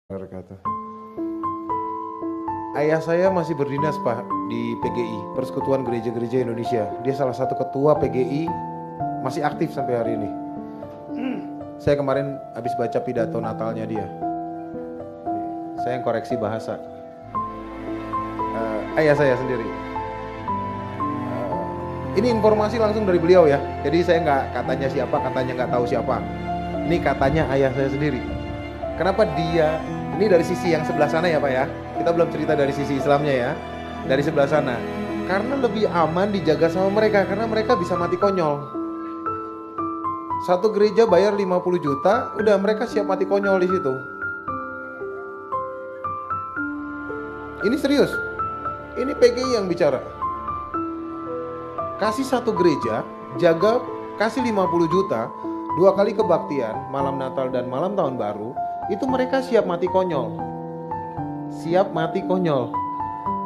Wabarakatuh. Ayah saya masih berdinas Pak di PGI, Persekutuan Gereja-Gereja Indonesia. Dia salah satu ketua PGI, masih aktif sampai hari ini. Saya kemarin habis baca pidato Natalnya dia. Saya yang koreksi bahasa. Ayah saya sendiri. Ini informasi langsung dari beliau ya. Jadi saya nggak katanya siapa, katanya nggak tahu siapa. Ini katanya ayah saya sendiri. Kenapa dia? Ini dari sisi yang sebelah sana ya Pak ya. Kita belum cerita dari sisi Islamnya ya. Dari sebelah sana. Karena lebih aman dijaga sama mereka, karena mereka bisa mati konyol. Satu gereja bayar 50 juta, udah mereka siap mati konyol di situ. Ini serius. Ini PGI yang bicara. Kasih satu gereja, jaga, kasih 50 juta, 2 kali kebaktian, malam Natal dan malam Tahun Baru, itu mereka siap mati konyol. Siap mati konyol.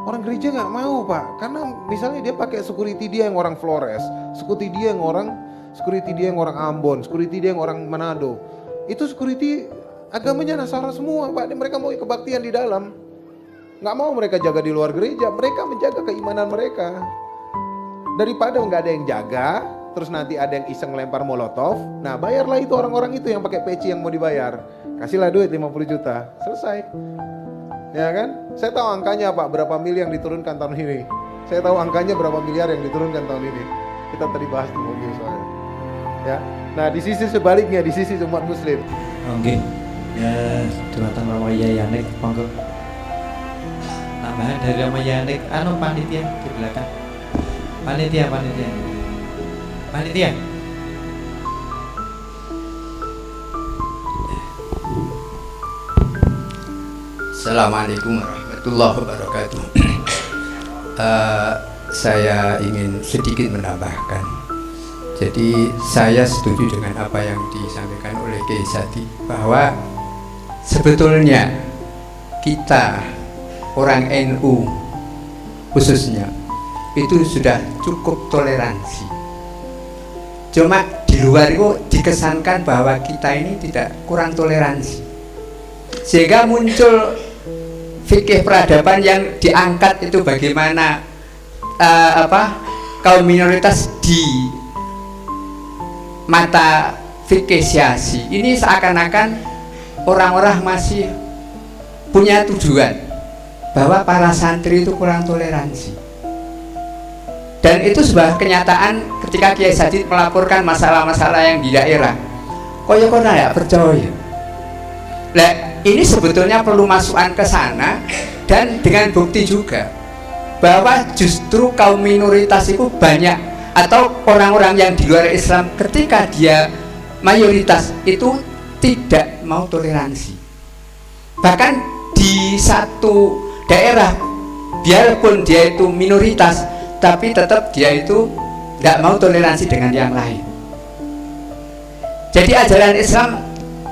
Orang gereja nggak mau Pak, karena misalnya dia pakai security dia yang orang Flores, security dia yang orang Ambon, security dia yang orang Manado. Itu security agamanya Nasara semua Pak, mereka mau kebaktian di dalam. Nggak mau mereka jaga di luar gereja, mereka menjaga keimanan mereka. Daripada nggak ada yang jaga, terus nanti ada yang iseng lempar molotov, nah bayarlah itu orang-orang itu yang pakai peci yang mau dibayar. Kasihlah duit 50 juta, selesai. Ya kan? Saya tahu angkanya Pak, berapa miliar yang diturunkan tahun ini. Saya tahu angkanya berapa miliar yang diturunkan tahun ini. Kita tadi bahas di mobil soalnya. Ya. Nah, di sisi sebaliknya, di sisi umat muslim. Oke. Ya, Jonathan Rama Yayanik, monggo. Tambahan dari Rama Yayanik, panitia di belakang. Panitia. Assalamualaikum warahmatullahi wabarakatuh. Saya ingin sedikit menambahkan. Jadi saya setuju dengan apa yang disampaikan oleh Kiai Sadi, bahwa sebetulnya kita orang NU khususnya itu sudah cukup toleransi. Cuma di luar itu dikesankan bahwa kita ini tidak kurang toleransi, sehingga muncul fikih peradaban yang diangkat itu bagaimana kaum minoritas di mata fikih Syiasi ini seakan-akan orang-orang masih punya tujuan bahwa para santri itu kurang toleransi. Dan itu sebuah kenyataan ketika Kiai Sadid melaporkan masalah-masalah yang di daerah. Kok ya percaya. Nah, ini sebetulnya perlu masukan ke sana, dan dengan bukti juga bahwa justru kaum minoritas itu banyak, atau orang-orang yang di luar Islam ketika dia mayoritas itu tidak mau toleransi. Bahkan di satu daerah biarpun dia itu minoritas, tapi tetap dia itu tidak mau toleransi dengan yang lain. Jadi ajaran Islam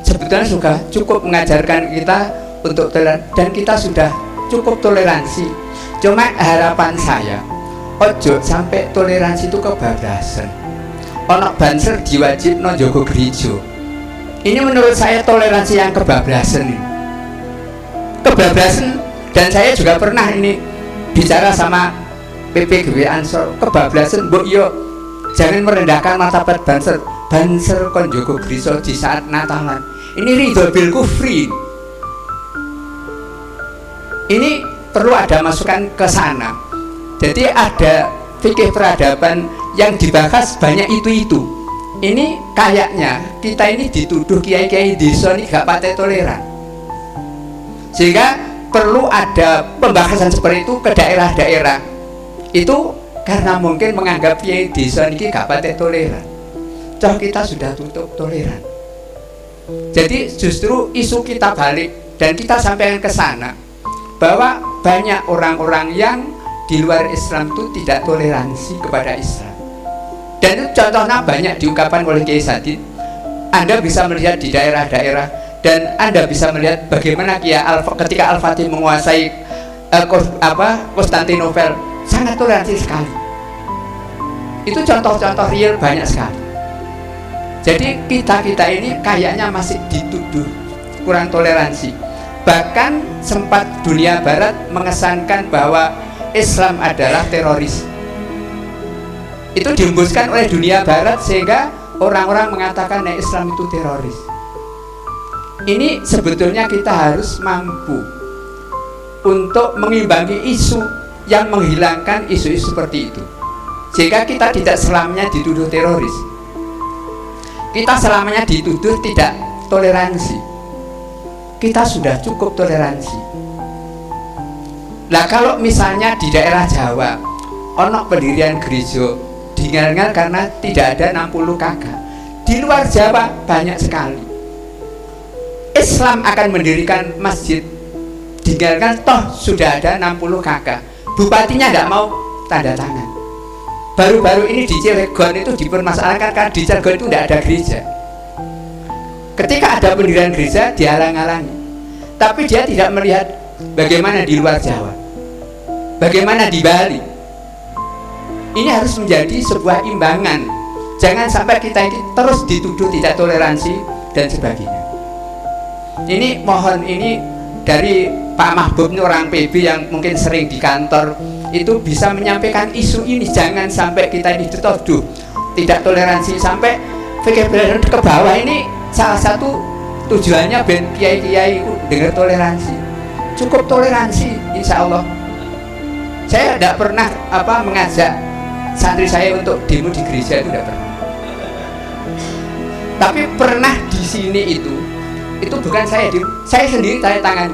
sebetulnya sudah cukup mengajarkan kita untuk toleransi, dan kita sudah cukup toleransi. Cuma harapan saya, ojo sampai toleransi itu kebablasan. Ono banser diwajibno njogo gereja. Ini menurut saya toleransi yang kebablasan ini. Kebablasan, dan saya juga pernah ini bicara sama PPGW Ansor, kebablasan mbok yo jangan merendahkan martabat banser kon njogo gereja di saat Natalan. Ini ridho bil kufri. Ini perlu ada masukan ke sana. Jadi ada fikih peradaban yang dibahas banyak itu. Ini kayaknya kita ini dituduh kiai-kiai desa ini gak pakai toleran. Sehingga perlu ada pembahasan seperti itu ke daerah-daerah. Itu karena mungkin menganggap kiai desa ini gak pakai toleran. Toh kita sudah tutup toleran. Jadi justru isu kita balik dan kita sampaikan ke sana bahwa banyak orang-orang yang di luar Islam itu tidak toleransi kepada Islam. Dan itu contohnya banyak diungkapkan oleh Kiai Sadid. Anda bisa melihat di daerah-daerah, dan Anda bisa melihat bagaimana ketika Al-Fatih menguasai Konstantinopel, sangat toleransi sekali. Itu contoh-contoh real banyak sekali. Jadi kita ini kayaknya masih dituduh kurang toleransi. Bahkan sempat dunia barat mengesankan bahwa Islam adalah teroris. Itu dihembuskan oleh dunia barat sehingga orang-orang mengatakan Islam itu teroris. Ini sebetulnya kita harus mampu untuk mengimbangi isu yang menghilangkan isu-isu seperti itu, sehingga kita tidak selamanya dituduh teroris. Kita selamanya dituduh tidak toleransi. Kita sudah cukup toleransi. Nah, kalau misalnya di daerah Jawa ono pendirian gereja ditinggal karena tidak ada 60 kakak, di luar Jawa banyak sekali. Islam akan mendirikan masjid, ditinggalkan toh sudah ada 60 kakak, bupatinya tidak mau tanda tangan. Baru-baru ini di Cilegon itu dipermasalahkan karena di Cilegon itu tidak ada gereja. Ketika ada pendirian gereja dihalang-halangi, tapi dia tidak melihat bagaimana di luar Jawa, bagaimana di Bali. Ini harus menjadi sebuah imbangan. Jangan sampai kita ini terus dituduh tidak toleransi dan sebagainya. Ini mohon ini dari Pak Mahbub, ini orang PB yang mungkin sering di kantor, itu bisa menyampaikan isu ini. Jangan sampai kita ini dituduh tidak toleransi sampai fikih ke bawah. Ini salah satu tujuannya ben kiai-kiai dengar toleransi. Cukup toleransi, insya Allah. Saya tidak pernah mengajak santri saya untuk demo di gereja, itu tidak pernah. Tapi pernah di sini itu bukan saya sendiri tanda tangan.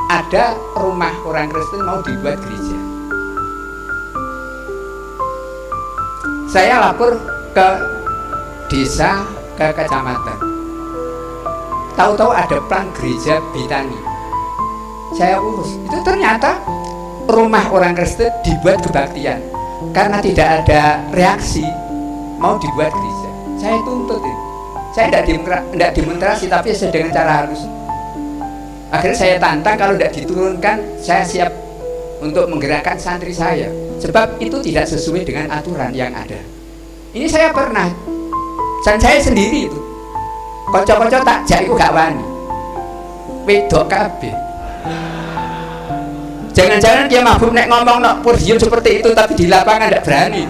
Ada rumah orang Kristen mau dibuat gereja. Saya lapor ke desa, ke kecamatan. Tahu-tahu ada plan gereja Bitani. Saya urus. Itu ternyata rumah orang Kristen dibuat kebaktian. Karena tidak ada reaksi, mau dibuat gereja. Saya tuntut itu. Saya tidak demonstrasi, tapi saya dengan cara halus. Akhirnya saya tantang, kalau tidak diturunkan, saya siap untuk menggerakkan santri saya. Sebab itu tidak sesuai dengan aturan yang ada. Ini saya pernah, dan saya sendiri itu. Kocok-kocok tak jak itu gak wani. Wedok kabeh. Jangan-jangan dia mabuk nek ngomong nok podium seperti itu, tapi di lapangan tidak berani.